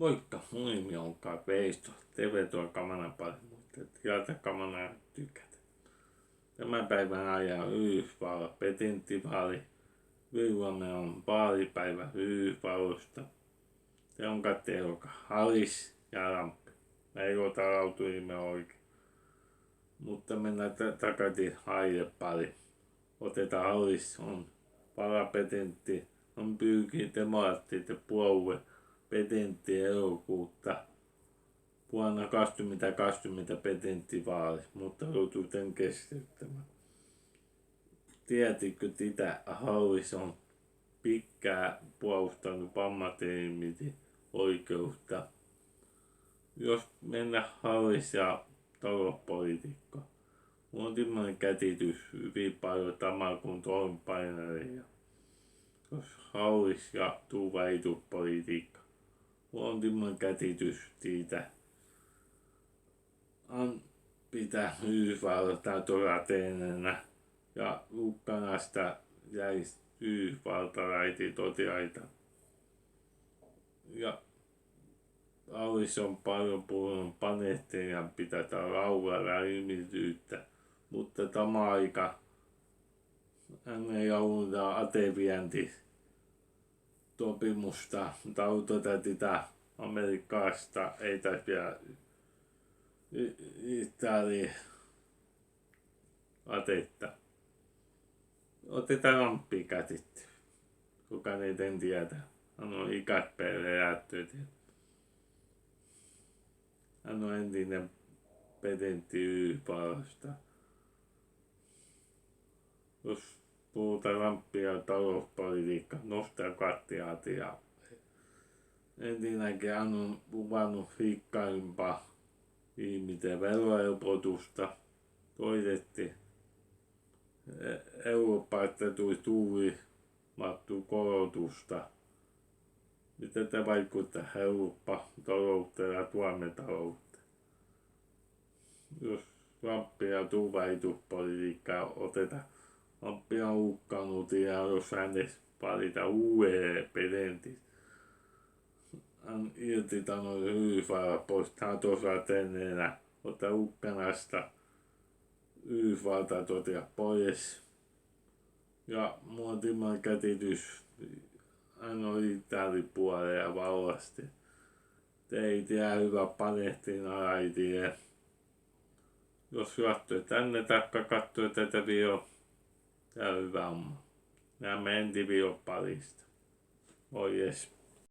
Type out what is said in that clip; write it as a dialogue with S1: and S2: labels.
S1: Moikka, mun nimi on Kai Veisto. Tervetuloa Kamanan pari, mutta tilata Kamanaa tykätä. Tämän päivän ajan Yhdysvallat petenttivaali. Viivamme on vaalipäivä Yhdysvalloista. Se on katteeloka Harris ja Trump. Mä ei ota lautuimme oikein. Mutta mennään takaisin haille pari. Otetaan Harris on varapetentti. On pyrkii demokraattinen puolue petentti elokuuta vuonna 2020 petenttivaali, mutta joutui tämän keskeyttämään. Tiedätkö sitä, Harris on pitkään puolustanut vammaisten oikeutta. Jos mennään Harris ja talouspolitiikka, on tämmöinen käsitys hyvin paljon sama kuin toimenpainarija. Jos Harris ja väitöspolitiikka, on tämmöinen käsitys siitä. Pitää Yhdysvaltaa torateenena ja Ukrainasta jäisi yhdysvaltalaisia totiaita. Ja Harris on paljon puhunut Palestiinan pitäisi rauhalla ihmisyyttä, mutta tämä aika hän ei jouduta asevienti sopimusta, mutta autotätä Amerikasta ei tässä vielä Israelin asetta. Otetaan Trumpia käsittelyyn. Kukaan ei tiedä. Hän on ikäisperhe jättöitä. Hän on entinen presidentti Yhdysvalloista. Jos puhutaan Trumpia ja talouspolitiikka, nostaa kattiatia. Ensinnäkin hän on luvannut rikkaimpaa ihmisten verohelpotusta. Toiseksi Euroopasta tuli suuri maksukorotusta. Miten tämä vaikuttaa Eurooppa talouteen ja Suomen talouteen? Jos Trumpia ja väitöspolitiikkaa otetaan, Trump on uhkanut ja jos hänestä valita uudelleen presidentin. Hän irtisanoi Yhdysvallat pois NATO-jäsenenä, ottaa Ukrainasta Yhdysvaltain pois. Ja mulla on tämmöinen käsitys, hän on Italipuolella vallasti. Ei tiedä hyvä palestiinalaisia. Jos katsoo tänne taikka katsoo tätä videoa, tää on hyvä homma. Nämä menti videon parista. Moi jes.